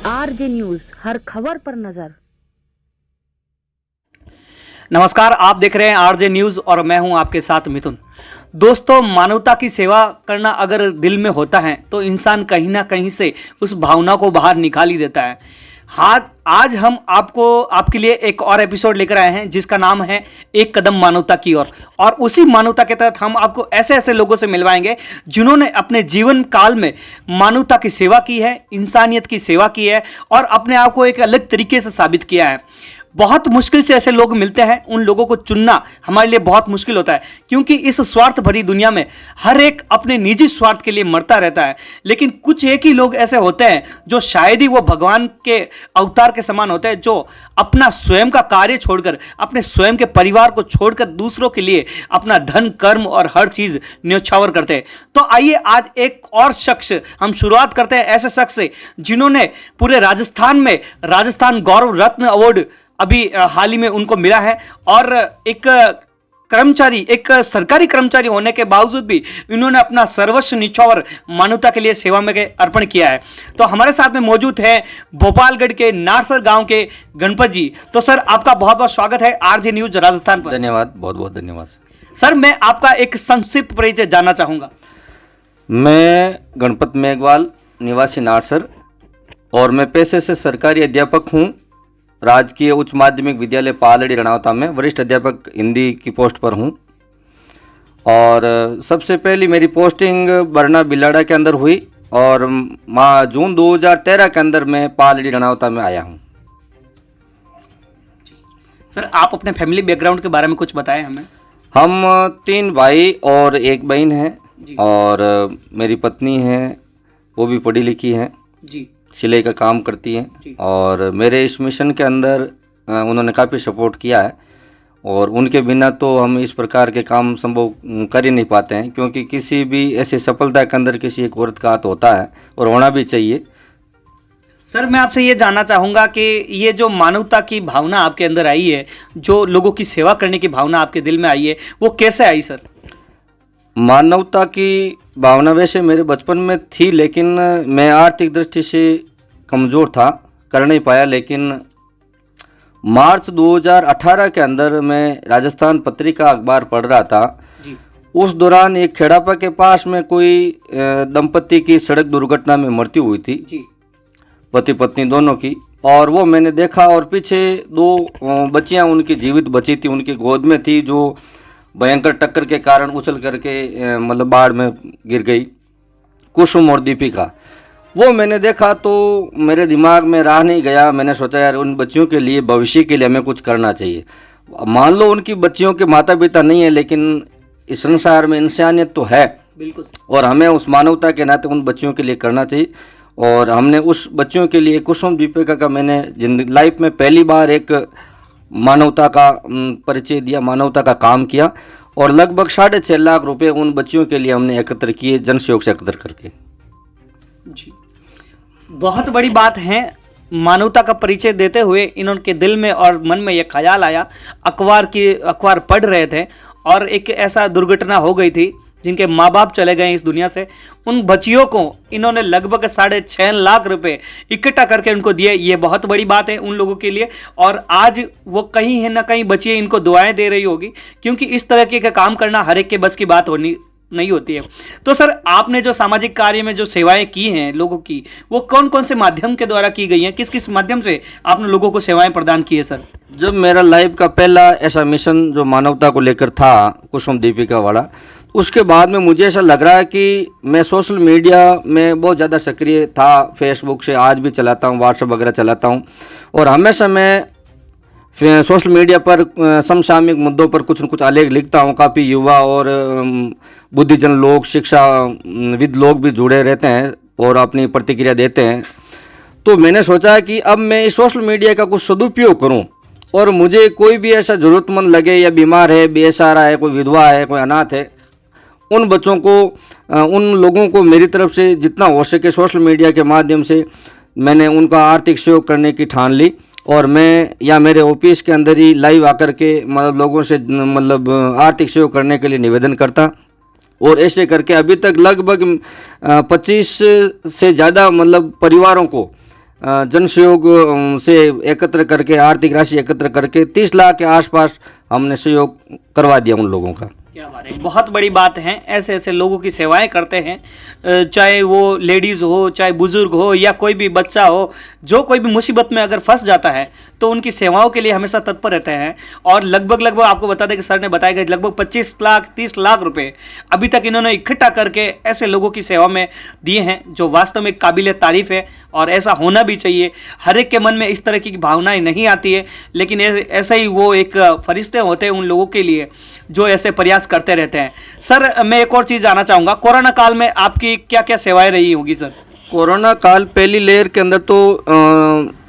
RJ news, हर खबर पर नजर। नमस्कार, आप देख रहे हैं आरजे न्यूज और मैं हूं आपके साथ मिथुन। दोस्तों, मानवता की सेवा करना अगर दिल में होता है तो इंसान कहीं ना कहीं से उस भावना को बाहर निकाल ही देता है। हाँ, आज हम आपके लिए एक और एपिसोड लेकर आए हैं जिसका नाम है एक कदम मानवता की ओर। और उसी मानवता के तहत हम आपको ऐसे ऐसे लोगों से मिलवाएंगे जिन्होंने अपने जीवन काल में मानवता की सेवा की है, इंसानियत की सेवा की है और अपने आप को एक अलग तरीके से साबित किया है। बहुत मुश्किल से ऐसे लोग मिलते हैं, उन लोगों को चुनना हमारे लिए बहुत मुश्किल होता है क्योंकि इस स्वार्थ भरी दुनिया में हर एक अपने निजी स्वार्थ के लिए मरता रहता है। लेकिन कुछ एक ही लोग ऐसे होते हैं जो शायद ही वो भगवान के अवतार के समान होते हैं, जो अपना स्वयं का कार्य छोड़कर, अपने स्वयं के परिवार को छोड़कर दूसरों के लिए अपना धन, कर्म और हर चीज न्यौछावर करते हैं। तो आइए आज एक और शख्स हम शुरुआत करते हैं, ऐसे शख्स से जिन्होंने पूरे राजस्थान में राजस्थान गौरव रत्न अवार्ड अभी हाल ही में उनको मिला है और एक कर्मचारी, एक सरकारी कर्मचारी होने के बावजूद भी इन्होंने अपना सर्वस्व निछावर मानवता के लिए सेवा में अर्पण किया है। तो हमारे साथ में मौजूद है भोपालगढ़ के नारसर गांव के गणपत जी। तो सर, आपका बहुत बहुत स्वागत है आरजे न्यूज राजस्थान पर। धन्यवाद, बहुत बहुत धन्यवाद सर, मैं आपका एक संक्षिप्त परिचय जानना चाहूंगा। मैं गणपत मेघवाल, निवासी नारसर, और मैं पेशे से सरकारी अध्यापक हूँ। राजकीय उच्च माध्यमिक विद्यालय पालड़ी रणौता में वरिष्ठ अध्यापक हिंदी की पोस्ट पर हूँ। और सबसे पहली मेरी पोस्टिंग बरना बिलाड़ा के अंदर हुई और जून 2013 के अंदर मैं पालड़ी रणौता में आया हूँ। सर, आप अपने फैमिली बैकग्राउंड के बारे में कुछ बताएं हमें। हम 3 भाई और 1 बहन हैं और मेरी पत्नी है, वो भी पढ़ी लिखी है जी, सिलाई का काम करती हैं और मेरे इस मिशन के अंदर उन्होंने काफ़ी सपोर्ट किया है। और उनके बिना तो हम इस प्रकार के काम संभव कर ही नहीं पाते हैं, क्योंकि किसी भी ऐसी सफलता के अंदर किसी एक औरत का हाथ होता है और होना भी चाहिए। सर, मैं आपसे ये जानना चाहूँगा कि ये जो मानवता की भावना आपके अंदर आई है, जो लोगों की सेवा करने की भावना आपके दिल में आई है, वो कैसे आई सर? मानवता की भावना वैसे मेरे बचपन में थी, लेकिन मैं आर्थिक दृष्टि से कमज़ोर था, कर नहीं पाया। लेकिन मार्च 2018 के अंदर मैं राजस्थान पत्रिका अखबार पढ़ रहा था जी। उस दौरान एक खेड़ापा के पास में कोई दंपति की सड़क दुर्घटना में मृत्यु हुई थी जी, पति पत्नी दोनों की। और वो मैंने देखा और पीछे 2 बच्चियां उनकी जीवित बची थी, उनकी गोद में थी, जो भयंकर टक्कर के कारण उछल करके मतलब बाढ़ में गिर गई, कुसुम और दीपिका। वो मैंने देखा तो मेरे दिमाग में रह नहीं गया। मैंने सोचा यार, उन बच्चियों के लिए, भविष्य के लिए हमें कुछ करना चाहिए। मान लो उनकी बच्चियों के माता पिता नहीं है, लेकिन इस संसार में इंसानियत तो है बिल्कुल, और हमें उस मानवता के नाते उन बच्चियों के लिए करना चाहिए। और हमने उस बच्चियों के लिए कुसुम दीपिका का मैंने जिंदगी लाइफ में पहली बार एक मानवता का परिचय दिया, मानवता का काम किया। और लगभग 6.5 लाख रुपए उन बच्चियों के लिए हमने एकत्र किए, जन सहयोग से एकत्र करके जी। बहुत बड़ी बात है। मानवता का परिचय देते हुए इनके दिल में और मन में यह ख्याल आया, अखबार पढ़ रहे थे और एक ऐसा दुर्घटना हो गई थी जिनके माँ बाप चले गए इस दुनिया से। उन बच्चियों को इन्होंने लगभग 6.5 लाख रुपए इकट्ठा करके उनको दिए। ये बहुत बड़ी बात है उन लोगों के लिए। और आज वो कहीं है ना कहीं बच्चियाँ इनको दुआएं दे रही होगी, क्योंकि इस तरह के काम करना हर एक के बस की बात होनी नहीं होती है। तो सर, आपने जो सामाजिक कार्य में जो सेवाएं की हैं लोगों की, वो कौन कौन से माध्यम के द्वारा की गई हैं? किस किस माध्यम से आपने लोगों को सेवाएं प्रदान की है सर? जब मेरा लाइफ का पहला ऐसा मिशन जो मानवता को लेकर था, कुसुम दीपिका वाला, उसके बाद में मुझे ऐसा लग रहा है कि मैं सोशल मीडिया में बहुत ज़्यादा सक्रिय था। फेसबुक से आज भी चलाता हूँ, व्हाट्सएप वगैरह चलाता हूँ, और हमेशा मैं सोशल मीडिया पर समसामयिक मुद्दों पर कुछ न कुछ आलेख लिखता हूँ। काफ़ी युवा और बुद्धिजन लोग, शिक्षाविद लोग भी जुड़े रहते हैं और अपनी प्रतिक्रिया देते हैं। तो मैंने सोचा कि अब मैं इस सोशल मीडिया का कुछ सदुपयोग करूँ, और मुझे कोई भी ऐसा ज़रूरतमंद लगे, या बीमार है, बेसहारा है, कोई विधवा है, कोई अनाथ है, उन बच्चों को, उन लोगों को मेरी तरफ से जितना हो सके सोशल मीडिया के माध्यम से मैंने उनका आर्थिक सहयोग करने की ठान ली। और मैं या मेरे ऑफिस के अंदर ही लाइव आकर के मतलब लोगों से मतलब आर्थिक सहयोग करने के लिए निवेदन करता। और ऐसे करके अभी तक लगभग 25 से ज़्यादा मतलब परिवारों को जन सहयोग से एकत्र करके, आर्थिक राशि एकत्र करके 30 लाख के आसपास हमने सहयोग करवा दिया उन लोगों का। क्या बात है, बहुत बड़ी बात है। ऐसे ऐसे लोगों की सेवाएं करते हैं, चाहे वो लेडीज़ हो, चाहे बुजुर्ग हो, या कोई भी बच्चा हो, जो कोई भी मुसीबत में अगर फंस जाता है तो उनकी सेवाओं के लिए हमेशा तत्पर रहते हैं। और लगभग आपको बता दें कि सर ने बताया कि लगभग 25 लाख 30 लाख रुपए अभी तक इन्होंने इकट्ठा करके ऐसे लोगों की सेवा में दिए हैं, जो वास्तव में काबिल तारीफ है और ऐसा होना भी चाहिए। हर एक के मन में इस तरह की भावनाएं नहीं आती है, लेकिन ऐसा ही वो एक फरिश्ते होते हैं उन लोगों के लिए जो ऐसे प्रयास करते रहते हैं। सर, मैं एक और चीज़ जानना चाहूँगा, कोरोना काल में आपकी क्या क्या सेवाएं रही होगी सर? कोरोना काल पहली लहर के अंदर तो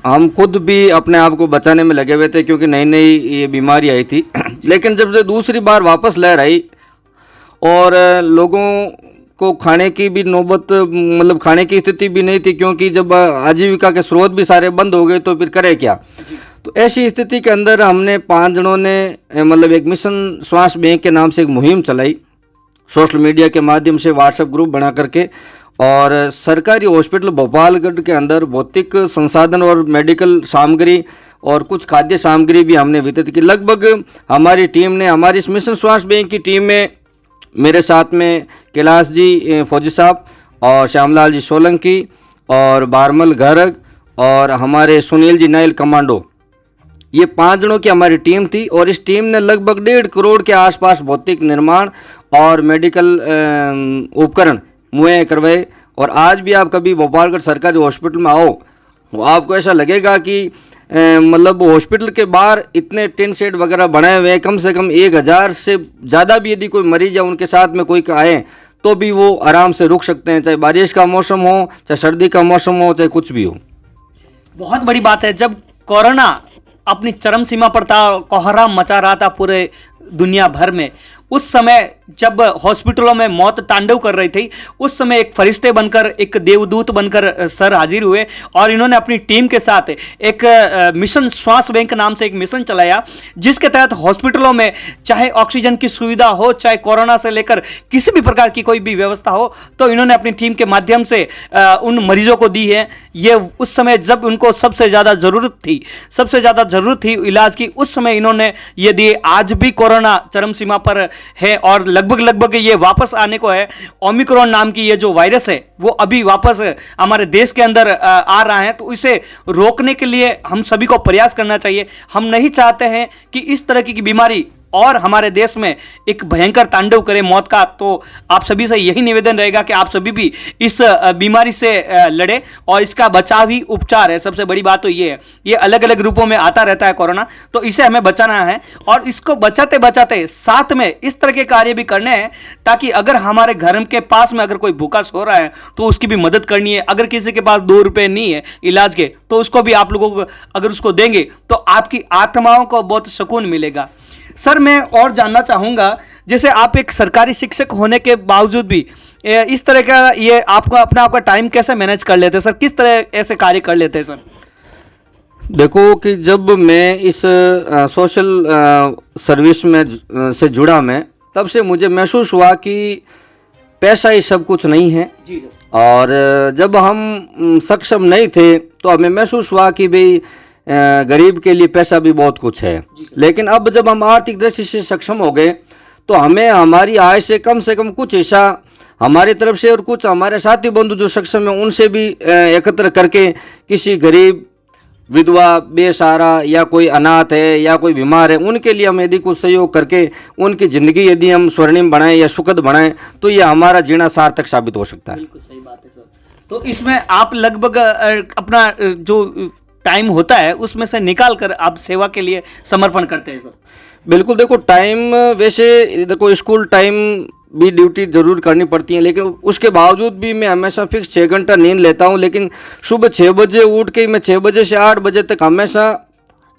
हम खुद भी अपने आप को बचाने में लगे हुए थे, क्योंकि नई नई ये बीमारी आई थी। लेकिन जब से दूसरी बार वापस लहर आई और लोगों को खाने की भी नौबत, मतलब खाने की स्थिति भी नहीं थी, क्योंकि जब आजीविका के स्रोत भी सारे बंद हो गए तो फिर करे क्या। तो ऐसी स्थिति के अंदर हमने 5 जनों ने मतलब एक मिशन स्वास्थ्य बैंक के नाम से एक मुहिम चलाई, सोशल मीडिया के माध्यम से व्हाट्सएप ग्रुप बना करके, और सरकारी हॉस्पिटल भोपालगढ़ के अंदर भौतिक संसाधन और मेडिकल सामग्री और कुछ खाद्य सामग्री भी हमने वितरित की। लगभग हमारी टीम ने, हमारी इस मिशन स्वास्थ्य बैंक की टीम में मेरे साथ में कैलाश जी फौजी साहब और श्यामलाल जी सोलंकी और बारमल गर्ग और हमारे सुनील जी नायल कमांडो, ये 5 जनों की हमारी टीम थी। और इस टीम ने लगभग 1.5 करोड़ के आसपास भौतिक निर्माण और मेडिकल उपकरण मुहैया करवाए। और आज भी आप कभी भोपालगढ़ सरकारी हॉस्पिटल में आओ, तो आपको ऐसा लगेगा कि मतलब हॉस्पिटल के बाहर इतने टेंट शेड वगैरह बनाए हुए हैं, कम से कम 1000 से ज़्यादा भी यदि कोई मरीज या उनके साथ में कोई आए तो भी वो आराम से रुक सकते हैं, चाहे बारिश का मौसम हो, चाहे सर्दी का मौसम हो, चाहे कुछ भी हो। बहुत बड़ी बात है, जब कोरोना अपनी चरम सीमा पर था, कोहराम मचा रहा था पूरे दुनिया भर में, उस समय जब हॉस्पिटलों में मौत तांडव कर रही थी, उस समय एक फरिश्ते बनकर, एक देवदूत बनकर सर हाजिर हुए और इन्होंने अपनी टीम के साथ एक मिशन स्वास्थ्य बैंक नाम से एक मिशन चलाया, जिसके तहत हॉस्पिटलों में चाहे ऑक्सीजन की सुविधा हो, चाहे कोरोना से लेकर किसी भी प्रकार की कोई भी व्यवस्था हो, तो इन्होंने अपनी टीम के माध्यम से उन मरीजों को दी है। ये उस समय जब उनको सबसे ज़्यादा ज़रूरत थी इलाज की, उस समय इन्होंने ये दिए। आज भी कोरोना चरम सीमा पर है और लगभग ये वापस आने को है। ओमिक्रॉन नाम की ये जो वायरस है वो अभी वापस हमारे देश के अंदर आ रहा है, तो इसे रोकने के लिए हम सभी को प्रयास करना चाहिए। हम नहीं चाहते हैं कि इस तरह की बीमारी और हमारे देश में एक भयंकर तांडव करे मौत का। तो आप सभी से यही निवेदन रहेगा कि आप सभी भी इस बीमारी से लड़े, और इसका बचाव ही उपचार है। सबसे बड़ी बात तो ये है, ये अलग अलग रूपों में आता रहता है कोरोना, तो इसे हमें बचाना है और इसको बचाते बचाते साथ में इस तरह के कार्य भी करने हैं, ताकि अगर हमारे घर के पास में अगर कोई भूखा सो रहा है तो उसकी भी मदद करनी है। अगर किसी के पास 2 रुपए नहीं है इलाज के, तो उसको भी आप लोगों को अगर उसको देंगे तो आपकी आत्माओं को बहुत सुकून मिलेगा। सर, मैं और जानना चाहूँगा, जैसे आप एक सरकारी शिक्षक होने के बावजूद भी इस तरह का ये आपका टाइम कैसे मैनेज कर लेते हैं सर? किस तरह ऐसे कार्य कर लेते हैं सर? देखो कि जब मैं इस सोशल सर्विस में से जुड़ा मैं, तब से मुझे महसूस हुआ कि पैसा ही सब कुछ नहीं है। जी सर। और जब हम सक्षम नहीं थे तो हमें महसूस हुआ कि भाई गरीब के लिए पैसा भी बहुत कुछ है। लेकिन अब जब हम आर्थिक दृष्टि से सक्षम हो गए तो हमें हमारी आय से कम कुछ हिस्सा हमारी तरफ से और कुछ हमारे साथी बंधु जो सक्षम है उनसे भी एकत्र करके किसी गरीब, विधवा, बेसहारा या कोई अनाथ है या कोई बीमार है, उनके लिए हम यदि कुछ सहयोग करके उनकी ज़िंदगी यदि हम स्वर्णिम बनाएं या सुखद बनाएं तो ये हमारा जीना सार्थक साबित हो सकता है। बिल्कुल सही बात है सर। तो इसमें आप लगभग अपना जो टाइम होता है उसमें से निकाल कर आप सेवा के लिए समर्पण करते हैं सर? बिल्कुल। देखो, टाइम वैसे देखो स्कूल टाइम भी ड्यूटी ज़रूर करनी पड़ती है, लेकिन उसके बावजूद भी मैं हमेशा फिक्स 6 घंटा नींद लेता हूं। लेकिन सुबह 6 बजे उठ के मैं 6 बजे से 8 बजे तक हमेशा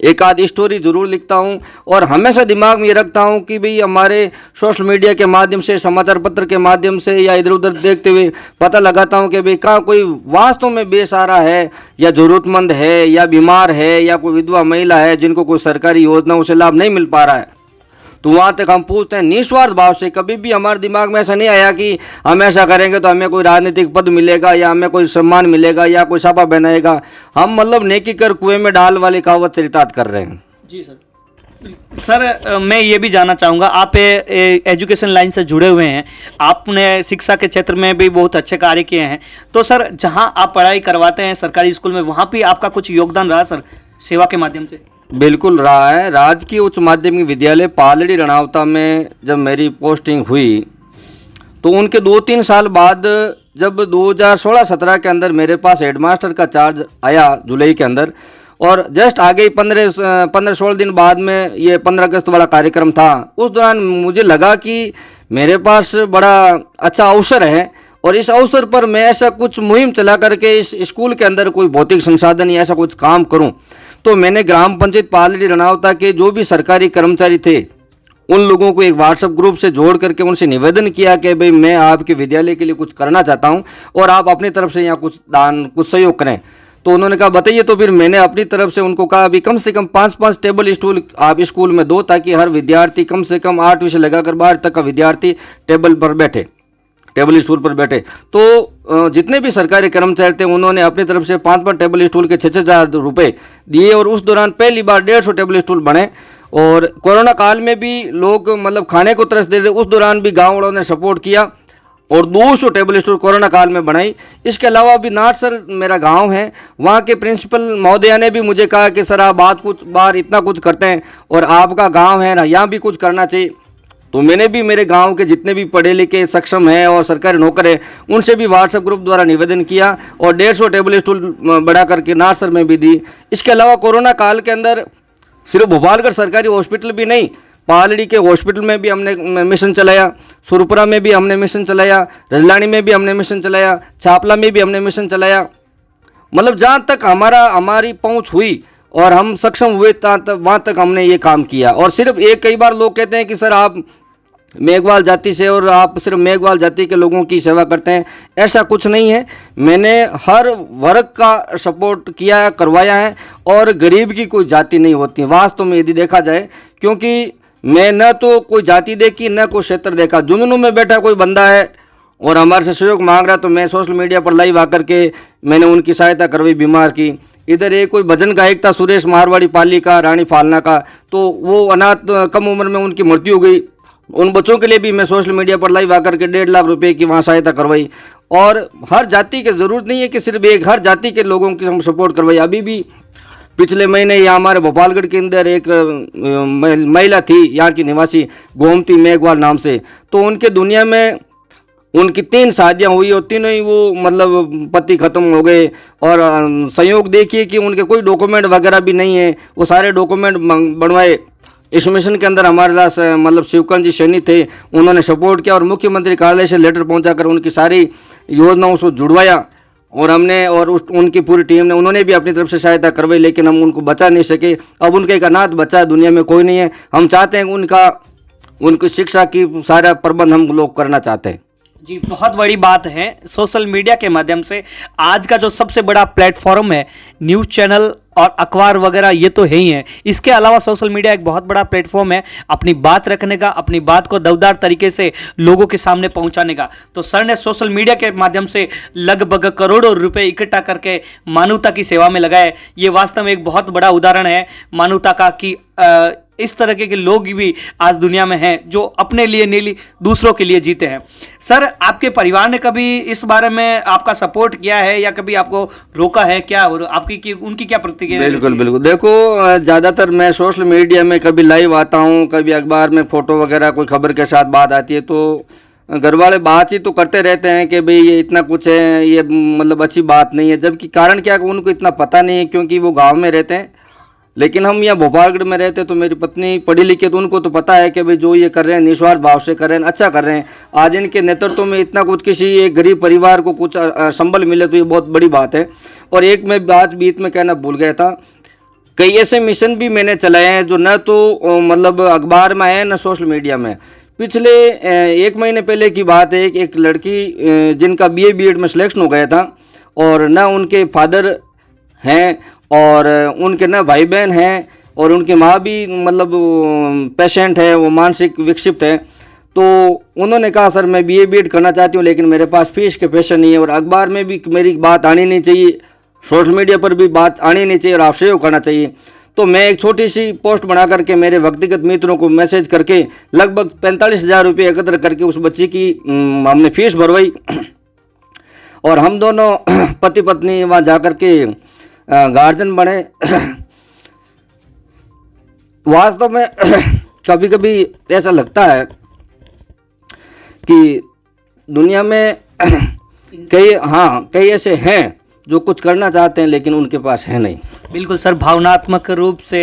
एक आध स्टोरी ज़रूर लिखता हूं, और हमेशा दिमाग में ये रखता हूं कि भाई हमारे सोशल मीडिया के माध्यम से, समाचार पत्र के माध्यम से या इधर उधर देखते हुए पता लगाता हूं कि भाई कहाँ कोई वास्तव में बेसहारा है या ज़रूरतमंद है या बीमार है या कोई विधवा महिला है जिनको कोई सरकारी योजनाओं से लाभ नहीं मिल पा रहा है। तो वहाँ तक हम पूछते हैं निस्वार्थ भाव से। कभी भी हमारे दिमाग में ऐसा नहीं आया कि हम ऐसा करेंगे तो हमें कोई राजनीतिक पद मिलेगा या हमें कोई सम्मान मिलेगा या कोई सभा बनाएगा। हम मतलब नेकी कर कुएं में डाल वाली कहावत से रितात कर रहे हैं। जी सर। सर मैं ये भी जानना चाहूँगा, आप एजुकेशन लाइन से जुड़े हुए हैं, आपने शिक्षा के क्षेत्र में भी बहुत अच्छे कार्य किए हैं, तो सर जहाँ आप पढ़ाई करवाते हैं सरकारी स्कूल में, वहाँ भी आपका कुछ योगदान रहा सर सेवा के माध्यम से? बिल्कुल रहा है। राजकीय उच्च माध्यमिक विद्यालय पालड़ी रणावता में जब मेरी पोस्टिंग हुई तो उनके 2-3 साल बाद जब 2016-17 के अंदर मेरे पास हेडमास्टर का चार्ज आया जुलाई के अंदर, और जस्ट आगे ही 15-16 दिन बाद में ये 15 अगस्त वाला कार्यक्रम था, उस दौरान मुझे लगा कि मेरे पास बड़ा अच्छा अवसर है और इस अवसर पर मैं ऐसा कुछ मुहिम चला करके इस स्कूल के अंदर कोई भौतिक संसाधन या ऐसा कुछ काम करूं। तो मैंने ग्राम पंचायत पालड़ी रणावता के जो भी सरकारी कर्मचारी थे उन लोगों को एक व्हाट्सएप ग्रुप से जोड़ करके उनसे निवेदन किया कि भाई मैं आपके विद्यालय के लिए कुछ करना चाहता हूं और आप अपनी तरफ से यहाँ कुछ दान कुछ सहयोग करें। तो उन्होंने कहा बताइए। तो फिर मैंने अपनी तरफ से उनको कहा अभी कम से कम 5-5 टेबल स्टूल आप स्कूल में दो, ताकि हर विद्यार्थी कम से कम 8 विषय लगाकर 12 तक का विद्यार्थी टेबल स्टूल पर बैठे। तो जितने भी सरकारी कर्मचारी थे उन्होंने अपनी तरफ से 5-5 टेबल स्टूल के 6-6 हज़ार रुपये दिए और उस दौरान पहली बार 150 टेबल स्टूल बने। और कोरोना काल में भी लोग मतलब खाने को तरस दे रहे, उस दौरान भी गाँव वालों ने सपोर्ट किया और 200 टेबल स्टूल कोरोना काल में बनाई। इसके अलावा भी नाटसर मेरा गांव है, वहाँ के प्रिंसिपल महोदया ने भी मुझे कहा कि सर आप कुछ बार इतना कुछ करते हैं और आपका गांव है ना, यहाँ भी कुछ करना चाहिए। तो मैंने भी मेरे गांव के जितने भी पढ़े लिखे सक्षम हैं और सरकारी नौकर हैं उनसे भी व्हाट्सएप ग्रुप द्वारा निवेदन किया और 150 टेबल स्टूल बढ़ा करके नाटसर में भी दी। इसके अलावा कोरोना काल के अंदर सिर्फ भोपालगढ़ सरकारी हॉस्पिटल भी नहीं, पालड़ी के हॉस्पिटल में भी हमने मिशन चलाया, सुरपुरा में भी हमने मिशन चलाया, रजलानी में भी हमने मिशन चलाया, छापला में भी हमने मिशन चलाया। मतलब जहाँ तक हमारी पहुँच हुई और हम सक्षम हुए वहाँ तक हमने ये काम किया। और सिर्फ कई बार लोग कहते हैं कि सर आप मेघवाल जाति से और आप सिर्फ मेघवाल जाति के लोगों की सेवा करते हैं, ऐसा कुछ नहीं है। मैंने हर वर्ग का सपोर्ट किया करवाया है और गरीब की कोई जाति नहीं होती वास्तव में यदि देखा जाए, क्योंकि मैं न तो कोई जाति देखी न कोई क्षेत्र देखा। जुमनू में बैठा कोई बंदा है और हमारे से सहयोग मांग रहा तो मैं सोशल मीडिया पर लाइव आकर के मैंने उनकी सहायता करवाई बीमार की। इधर एक कोई भजन गायक था सुरेश मारवाड़ी पाली का, रानी फालना का, तो वो अनाथ कम उम्र में उनकी मृत्यु हो गई। उन बच्चों के लिए भी मैं सोशल मीडिया पर लाइव आकर के 1.5 लाख रुपए की वहाँ सहायता करवाई। और हर जाति की ज़रूरत नहीं है कि सिर्फ हर जाति के लोगों की हम सपोर्ट करवाई। अभी भी पिछले महीने यहाँ हमारे भोपालगढ़ के अंदर एक महिला थी यहाँ की निवासी गोमती मेघवाल नाम से, तो उनके दुनिया में उनकी 3 शादियाँ हुई और तीनों ही वो मतलब पति ख़त्म हो गए। और संयोग देखिए कि उनके कोई डॉक्यूमेंट वगैरह भी नहीं है, वो सारे डॉक्यूमेंट बनवाए। इस मिशन के अंदर हमारे पास मतलब शिवकांत जी सैनी थे, उन्होंने सपोर्ट किया और मुख्यमंत्री कार्यालय से लेटर पहुंचाकर उनकी सारी योजनाओं से जुड़वाया। और हमने और उनकी पूरी टीम ने उन्होंने भी अपनी तरफ से सहायता करवाई, लेकिन हम उनको बचा नहीं सके। अब उनका एक अनाथ बच्चा दुनिया में कोई नहीं है। हम चाहते हैं उनकी शिक्षा की सारा प्रबंध हम लोग करना चाहते हैं। जी, बहुत बड़ी बात है। सोशल मीडिया के माध्यम से आज का जो सबसे बड़ा प्लेटफॉर्म है, न्यूज़ चैनल और अखबार वगैरह ये तो है ही है, इसके अलावा सोशल मीडिया एक बहुत बड़ा प्लेटफॉर्म है अपनी बात रखने का, अपनी बात को दमदार तरीके से लोगों के सामने पहुंचाने का। तो सर ने सोशल मीडिया के माध्यम से लगभग करोड़ों रुपए इकट्ठा करके मानवता की सेवा में लगाए। ये वास्तव में एक बहुत बड़ा उदाहरण है मानवता का कि इस तरह के लोग भी आज दुनिया में हैं जो अपने लिए नहीं दूसरों के लिए जीते हैं। सर, आपके परिवार ने कभी इस बारे में आपका सपोर्ट किया है या कभी आपको रोका है क्या, और आपकी उनकी क्या प्रतिक्रिया? बिल्कुल देखो, ज़्यादातर मैं सोशल मीडिया में कभी लाइव आता हूँ, कभी अखबार में फ़ोटो वगैरह कोई खबर के साथ बात आती है तो घर वाले बातचीत तो करते रहते हैं कि भाई ये इतना कुछ है, ये मतलब अच्छी बात नहीं है। जबकि कारण क्या है, उनको इतना पता नहीं है क्योंकि वो गाँव में रहते हैं, लेकिन हम यहाँ भोपालगढ़ में रहते तो मेरी पत्नी पढ़ी लिखी, तो उनको तो पता है कि भाई जो ये कर रहे हैं निस्वार्थ भाव से कर रहे हैं, अच्छा कर रहे हैं। आज इनके नेतृत्व में इतना कुछ किसी एक गरीब परिवार को कुछ संबल मिले तो ये बहुत बड़ी बात है। और एक मैं बात बीच में कहना भूल गया था, कई ऐसे मिशन भी मैंने चलाए हैं जो न तो मतलब अखबार में आए न सोशल मीडिया में। पिछले 1 महीने पहले की बात है, एक लड़की जिनका BA B.Ed में सिलेक्शन हो गया था और न उनके फादर हैं और उनके न भाई बहन हैं और उनकी माँ भी मतलब पेशेंट है, वो मानसिक विक्षिप्त है। तो उन्होंने कहा सर मैं BA B.Ed करना चाहती हूँ लेकिन मेरे पास फीस के पैसे नहीं है, और अखबार में भी मेरी बात आनी नहीं चाहिए, सोशल मीडिया पर भी बात आनी नहीं चाहिए और आपसे वो करना चाहिए। तो मैं एक छोटी सी पोस्ट बना करके मेरे व्यक्तिगत मित्रों को मैसेज करके लगभग 45,000 रुपये एकत्र करके उस बच्ची की हमने फीस भरवाई, और हम दोनों पति पत्नी वहाँ जा कर के गार्जियन बने। वास्तव में कभी कभी ऐसा लगता है कि दुनिया में कई ऐसे हैं जो कुछ करना चाहते हैं लेकिन उनके पास है नहीं। बिल्कुल सर, भावनात्मक रूप से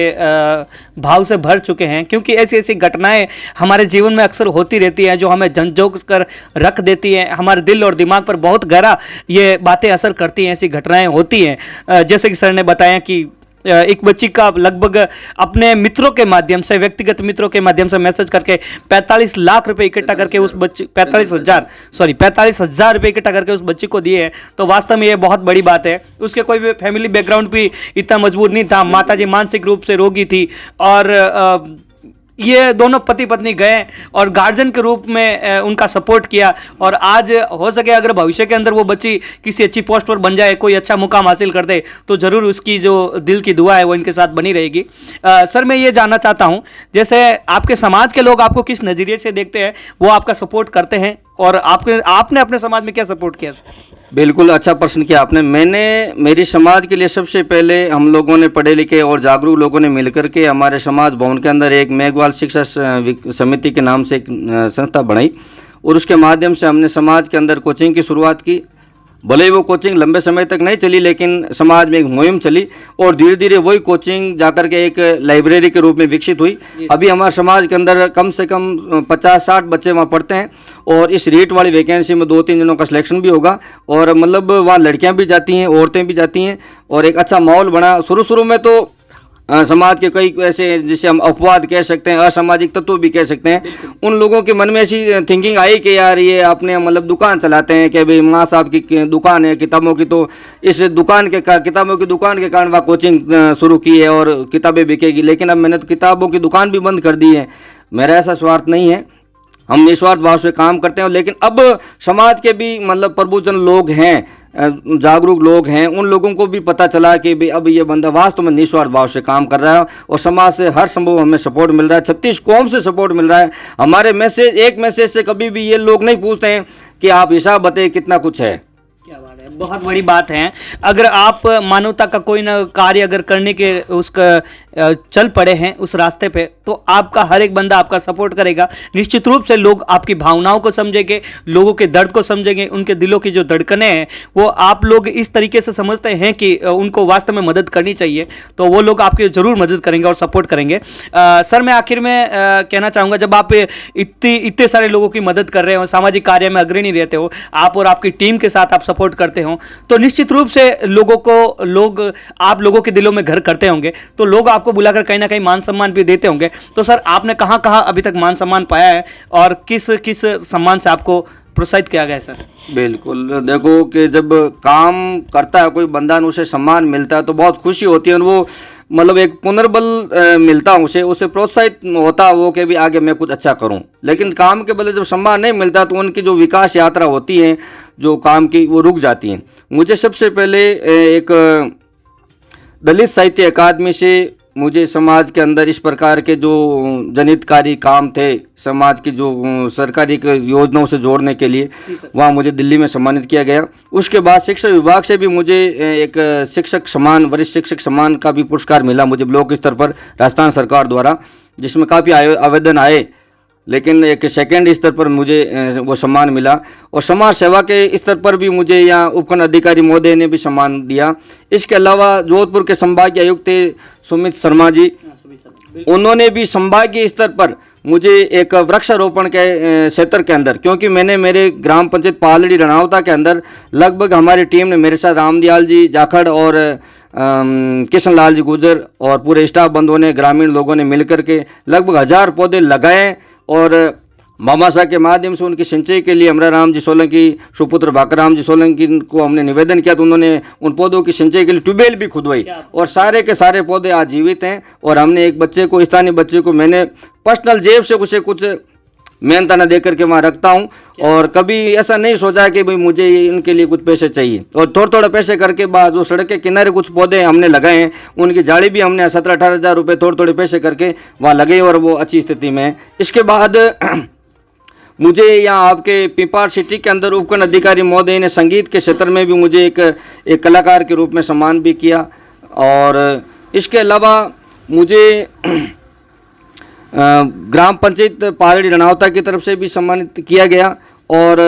भाव से भर चुके हैं, क्योंकि ऐसी ऐसी घटनाएं हमारे जीवन में अक्सर होती रहती हैं जो हमें झंझोड़ कर रख देती हैं। हमारे दिल और दिमाग पर बहुत गहरा ये बातें असर करती हैं, ऐसी घटनाएं होती हैं। जैसे कि सर ने बताया कि एक बच्ची का लगभग अपने मित्रों के माध्यम से, व्यक्तिगत मित्रों के माध्यम से मैसेज करके 45 लाख रुपए इकट्ठा करके उस बच्ची 45,000 रुपए इकट्ठा करके उस बच्ची को दिए हैं। तो वास्तव में ये बहुत बड़ी बात है। उसके कोई भी फैमिली बैकग्राउंड भी इतना मजबूत नहीं था, माताजी मानसिक रूप से रोगी थी, और ये दोनों पति पत्नी गए और गार्जियन के रूप में उनका सपोर्ट किया, और आज हो सके अगर भविष्य के अंदर वो बच्ची किसी अच्छी पोस्ट पर बन जाए, कोई अच्छा मुकाम हासिल कर दे, तो ज़रूर उसकी जो दिल की दुआ है वो इनके साथ बनी रहेगी। सर मैं ये जानना चाहता हूँ, जैसे आपके समाज के लोग आपको किस नज़रिए से देखते हैं, वो आपका सपोर्ट करते हैं, और आपने अपने समाज में क्या सपोर्ट किया? बिल्कुल अच्छा प्रश्न किया आपने। मेरी समाज के लिए सबसे पहले हम लोगों ने, पढ़े लिखे और जागरूक लोगों ने मिलकर के हमारे समाज भवन के अंदर एक मेघवाल शिक्षा समिति के नाम से एक संस्था बनाई, और उसके माध्यम से हमने समाज के अंदर कोचिंग की शुरुआत की। भले ही वो कोचिंग लंबे समय तक नहीं चली, लेकिन समाज में एक मुहिम चली, और धीरे धीरे वही कोचिंग जाकर के एक लाइब्रेरी के रूप में विकसित हुई। अभी हमारे समाज के अंदर कम से कम 50-60 बच्चे वहाँ पढ़ते हैं, और इस रीट वाली वैकेंसी में 2-3 जनों का सिलेक्शन भी होगा, और मतलब वहाँ लड़कियाँ भी जाती हैं, औरतें भी जाती हैं, और एक अच्छा माहौल बना। शुरू में तो समाज के कई ऐसे, जिसे हम अपवाद कह सकते हैं, असामाजिक तत्व भी कह सकते हैं, उन लोगों के मन में ऐसी थिंकिंग आई कि यार ये अपने मतलब दुकान चलाते हैं कि भाई माँ साहब की दुकान है किताबों की, तो इस दुकान के किताबों की दुकान के कारण वह कोचिंग शुरू की है और किताबें बिकेगी। लेकिन अब मैंने तो किताबों की दुकान भी बंद कर दी है। मेरा ऐसा स्वार्थ नहीं है, हम निस्वार्थ भाव से काम करते हैं। लेकिन अब समाज के भी मतलब प्रबुद्धजन लोग हैं, जागरूक लोग हैं, उन लोगों को भी पता चला कि भाई अब ये बंदा वास्तव में निस्वार्थ भाव से काम कर रहा है, और समाज से हर संभव हमें सपोर्ट मिल रहा है। 36 कौम से सपोर्ट मिल रहा है। हमारे एक मैसेज से कभी भी ये लोग नहीं पूछते हैं कि आप हिसाब बताइए कितना कुछ है। क्या बात है, बहुत बड़ी बात है। अगर आप मानवता का कोई ना कार्य अगर करने के उसका चल पड़े हैं उस रास्ते पे, तो आपका हर एक बंदा आपका सपोर्ट करेगा। निश्चित रूप से लोग आपकी भावनाओं को समझेंगे, लोगों के दर्द को समझेंगे, उनके दिलों की जो धड़कनें हैं वो आप लोग इस तरीके से समझते हैं कि उनको वास्तव में मदद करनी चाहिए, तो वो लोग आपकी ज़रूर मदद करेंगे और सपोर्ट करेंगे। सर मैं आखिर में कहना चाहूँगा, जब आप इतने सारे लोगों की मदद कर रहे हो, सामाजिक कार्य में अग्रणी रहते हो, आप और आपकी टीम के साथ आप सपोर्ट करते हो, तो निश्चित रूप से आप लोगों के दिलों में घर करते होंगे, तो लोग आपको बुलाकर कहीं ना कहीं मान सम्मान भी देते होंगे। तो सर आपने कहां कहां अभी तक मान सम्मान पाया है, और किस किस सम्मान से आपको प्रोत्साहित किया गया है सर? बिल्कुल, देखो कि जब काम करता है कोई बंदा, उसे सम्मान मिलता है तो बहुत खुशी होती है, और वो मतलब एक पुनर्बल मिलता है उसे प्रोत्साहित होता है वो कि भी आगे मैं कुछ अच्छा करूं। लेकिन काम के बदले जब सम्मान नहीं मिलता तो उनकी जो विकास यात्रा होती है जो काम की, वो रुक जाती है। मुझे सबसे पहले एक दलित साहित्य अकादमी से मुझे समाज के अंदर इस प्रकार के जो जनहितकारी काम थे, समाज की जो सरकारी योजनाओं से जोड़ने के लिए, वहाँ मुझे दिल्ली में सम्मानित किया गया। उसके बाद शिक्षा विभाग से भी मुझे एक शिक्षक सम्मान, वरिष्ठ शिक्षक सम्मान का भी पुरस्कार मिला मुझे ब्लॉक स्तर पर राजस्थान सरकार द्वारा, जिसमें काफ़ी आवेदन आए, लेकिन एक सेकेंड स्तर पर मुझे वो सम्मान मिला। और समाज सेवा के स्तर पर भी मुझे यहाँ उपखंड अधिकारी महोदय ने भी सम्मान दिया। इसके अलावा जोधपुर के संभागीय आयुक्त थे सुमित शर्मा जी, उन्होंने भी संभागीय स्तर पर मुझे एक वृक्षारोपण के क्षेत्र के अंदर, क्योंकि मैंने मेरे ग्राम पंचायत पालड़ी रणावता के अंदर लगभग हमारी टीम ने, मेरे साथ रामदयाल जी जाखड़ और किशन लाल जी गुजर और पूरे स्टाफ बंधुओं ने, ग्रामीण लोगों ने मिलकर के लगभग 1000 पौधे लगाए, और मामा साहब के माध्यम से उनकी सिंचाई के लिए हमरा राम जी सोलंकी, सुपुत्र भाकर राम जी सोलंकी को हमने निवेदन किया, तो उन्होंने उन पौधों की सिंचाई के लिए ट्यूबवेल भी खुदवाई और सारे के सारे पौधे आज जीवित हैं। और हमने एक बच्चे को, स्थानीय बच्चे को मैंने पर्सनल जेब से उसे कुछ मेहनताना दे करके वहाँ रखता हूँ और कभी ऐसा नहीं सोचा कि भाई मुझे इनके लिए कुछ पैसे चाहिए। और थोड़े थोड़े पैसे करके बाद जो सड़क के किनारे कुछ पौधे हमने लगाए हैं, उनकी जाड़ी भी हमने 17-18 हज़ार रुपये थोड़े थोड़े पैसे करके वहाँ लगे और वो अच्छी स्थिति में है। इसके बाद मुझे यहाँ आपके पिपाड़ सिटी के अंदर उपखंड अधिकारी महोदय ने संगीत के क्षेत्र में भी मुझे एक कलाकार के रूप में सम्मान भी किया। और इसके अलावा मुझे ग्राम पंचायत पहाड़ी रणावता की तरफ से भी सम्मानित किया गया। और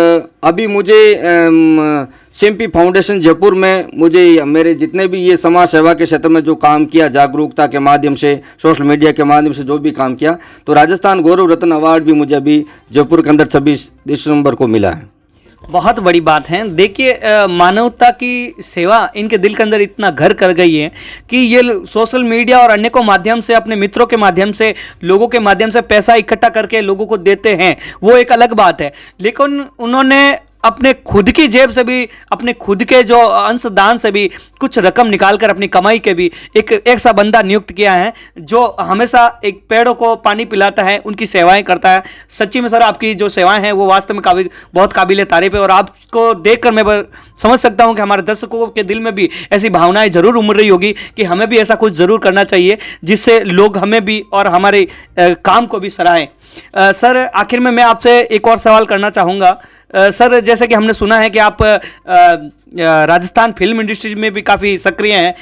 अभी मुझे सिम्पी फाउंडेशन जयपुर में मुझे मेरे जितने भी ये समाज सेवा के क्षेत्र में जो काम किया, जागरूकता के माध्यम से, सोशल मीडिया के माध्यम से जो भी काम किया, तो राजस्थान गौरव रत्न अवार्ड भी मुझे अभी जयपुर के अंदर 26 दिसंबर को मिला है। बहुत बड़ी बात है। देखिए मानवता की सेवा इनके दिल के अंदर इतना घर कर गई है कि ये सोशल मीडिया और अन्य को माध्यम से, अपने मित्रों के माध्यम से, लोगों के माध्यम से पैसा इकट्ठा करके लोगों को देते हैं, वो एक अलग बात है। लेकिन उन्होंने अपने खुद की जेब से भी, अपने खुद के जो अंशदान से भी कुछ रकम निकालकर अपनी कमाई के भी एक ऐसा बंदा नियुक्त किया है जो हमेशा एक पेड़ों को पानी पिलाता है, उनकी सेवाएं करता है। सच्ची में सर आपकी जो सेवाएं हैं वो वास्तव में बहुत काबिल तारीफ है। और आपको देखकर मैं समझ सकता हूं कि हमारे दर्शकों के दिल में भी ऐसी भावनाएं जरूर उमड़ रही होगी कि हमें भी ऐसा कुछ जरूर करना चाहिए जिससे लोग हमें भी और हमारे काम को भी सराहें। सर आखिर में मैं आपसे एक और सवाल करना चाहूँगा। सर जैसे कि हमने सुना है कि आप राजस्थान फिल्म इंडस्ट्री में भी काफ़ी सक्रिय हैं,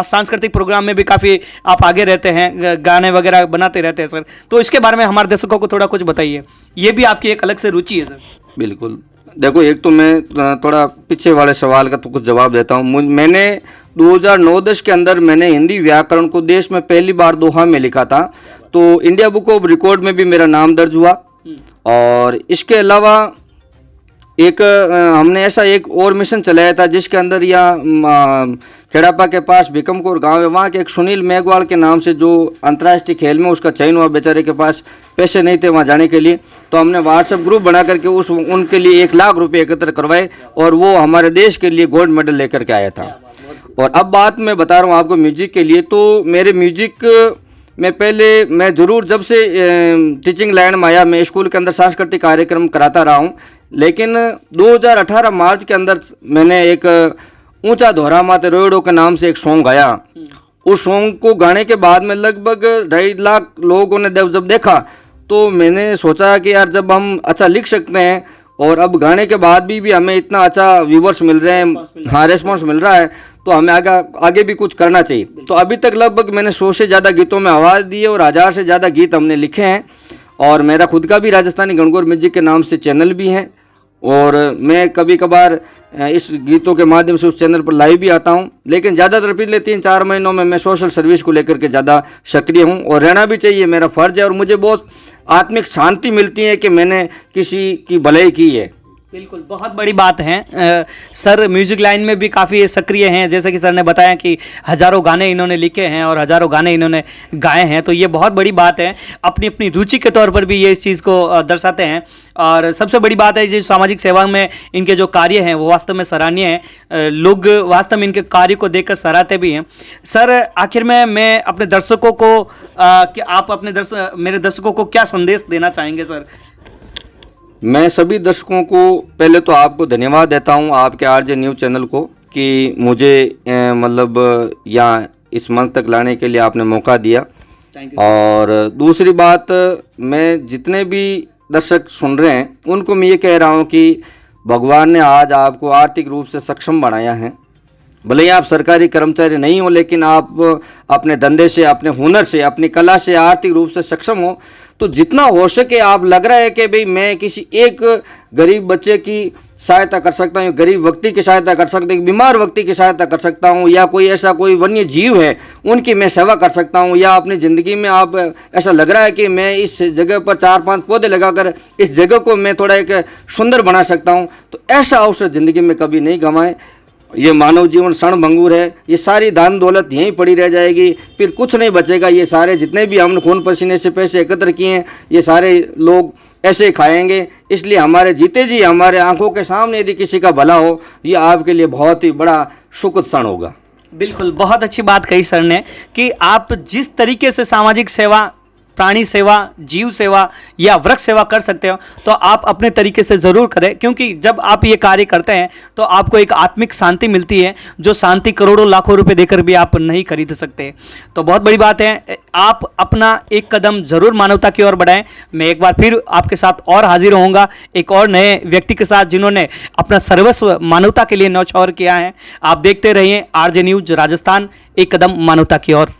सांस्कृतिक प्रोग्राम में भी काफ़ी आप आगे रहते हैं, गाने वगैरह बनाते रहते हैं सर, तो इसके बारे में हमारे दर्शकों को थोड़ा कुछ बताइए। ये भी आपकी एक अलग से रुचि है सर। बिल्कुल, देखो एक तो मैं थोड़ा पीछे वाले सवाल का तो कुछ जवाब देता हूँ। मैंने 2009-10 के अंदर मैंने हिंदी व्याकरण को देश में पहली बार दोहा में लिखा था, तो इंडिया बुक ऑफ रिकॉर्ड में भी मेरा नाम दर्ज हुआ। और इसके अलावा एक हमने ऐसा एक और मिशन चलाया था जिसके अंदर यहाँ खेड़ापा के पास भिकमकोर गांव है, वहाँ के एक सुनील मेघवाल के नाम से जो अंतर्राष्ट्रीय खेल में उसका चयन हुआ, बेचारे के पास पैसे नहीं थे वहाँ जाने के लिए, तो हमने व्हाट्सएप ग्रुप बना करके उनके लिए 1 लाख रुपए एकत्र करवाए और वो हमारे देश के लिए गोल्ड मेडल लेकर के आया था। और अब बात मैं बता रहा हूँ आपको म्यूजिक के लिए, तो मेरे म्यूजिक मैं पहले मैं ज़रूर जब से टीचिंग लाइन में आया, मैं स्कूल के अंदर सांस्कृतिक कार्यक्रम कराता रहा हूँ। लेकिन 2018 मार्च के अंदर मैंने एक ऊंचा दोहरा माते रोयडो के नाम से एक सॉन्ग गाया। उस सॉन्ग को गाने के बाद में लगभग 2.5 लाख लोगों ने जब देखा तो मैंने सोचा कि यार जब हम अच्छा लिख सकते हैं और अब गाने के बाद भी हमें इतना अच्छा व्यूवर्स मिल रहे हैं, हाँ रेस्पॉन्स मिल रहा है, तो हमें आगे भी कुछ करना चाहिए। तो अभी तक लगभग मैंने 100 से ज़्यादा गीतों में आवाज़ दी है और 1000 से ज़्यादा गीत हमने लिखे हैं। और मेरा खुद का भी राजस्थानी गणगौर म्यूजिक के नाम से चैनल भी है और मैं कभी कभार इस गीतों के माध्यम से उस चैनल पर लाइव भी आता हूं। लेकिन ज़्यादातर पिछले 3-4 महीनों में मैं सोशल सर्विस को लेकर के ज़्यादा सक्रिय हूं और रहना भी चाहिए, मेरा फ़र्ज है। और मुझे बहुत आत्मिक शांति मिलती है कि मैंने किसी की भलाई की है। बिल्कुल, बहुत बड़ी बात है। सर म्यूजिक लाइन में भी काफ़ी सक्रिय हैं, जैसे कि सर ने बताया कि हज़ारों गाने इन्होंने लिखे हैं और हज़ारों गाने इन्होंने गाए हैं, तो ये बहुत बड़ी बात है। अपनी अपनी रुचि के तौर पर भी ये इस चीज़ को दर्शाते हैं। और सबसे बड़ी बात है जो सामाजिक सेवा में इनके जो कार्य हैं वो वास्तव में सराहनीय हैं, लोग वास्तव में इनके कार्य को देखकर सराहते भी हैं। सर आखिर में मैं अपने दर्शकों को कि आप अपने मेरे दर्शकों को क्या संदेश देना चाहेंगे सर? मैं सभी दर्शकों को पहले तो आपको धन्यवाद देता हूं, आपके आरजे न्यूज़ चैनल को, कि मुझे मतलब यहाँ इस मंच तक लाने के लिए आपने मौका दिया। और दूसरी बात, मैं जितने भी दर्शक सुन रहे हैं उनको मैं ये कह रहा हूँ कि भगवान ने आज आपको आर्थिक रूप से सक्षम बनाया है। भले ही आप सरकारी कर्मचारी नहीं हो, लेकिन आप अपने धंधे से, अपने हुनर से, अपनी कला से आर्थिक रूप से सक्षम हो, तो जितना हो सके आप लग रहा है कि भाई मैं किसी एक गरीब बच्चे की सहायता कर सकता हूँ, गरीब व्यक्ति की सहायता कर सकता हूँ, बीमार व्यक्ति की सहायता कर सकता हूँ, या कोई ऐसा कोई वन्य जीव है उनकी मैं सेवा कर सकता हूँ, या अपनी ज़िंदगी में आप ऐसा लग रहा है कि मैं इस जगह पर 4-5 पौधे लगाकर इस जगह को मैं थोड़ा एक सुंदर बना सकता हूँ, तो ऐसा अवसर ज़िंदगी में कभी नहीं गंवाएं। ये मानव जीवन क्षणभंगुर है, ये सारी दान दौलत यहीं पड़ी रह जाएगी, फिर कुछ नहीं बचेगा। ये सारे जितने भी हमने खून पसीने से पैसे एकत्र किए हैं, ये सारे लोग ऐसे ही खाएंगे। इसलिए हमारे जीते जी हमारे आंखों के सामने यदि किसी का भला हो, ये आपके लिए बहुत ही बड़ा सुखद क्षण होगा। बिल्कुल, बहुत अच्छी बात कही सर ने कि आप जिस तरीके से सामाजिक सेवा, प्राणी सेवा, जीव सेवा या वृक्ष सेवा कर सकते हो तो आप अपने तरीके से ज़रूर करें, क्योंकि जब आप ये कार्य करते हैं तो आपको एक आत्मिक शांति मिलती है, जो शांति करोड़ों लाखों रुपए देकर भी आप नहीं खरीद सकते। तो बहुत बड़ी बात है, आप अपना एक कदम ज़रूर मानवता की ओर बढ़ाएं। मैं एक बार फिर आपके साथ और हाजिर होऊंगा एक और नए व्यक्ति के साथ जिन्होंने अपना सर्वस्व मानवता के लिए न्यौछावर किया है। आप देखते रहिए RJ न्यूज़ राजस्थान, एक कदम मानवता की ओर।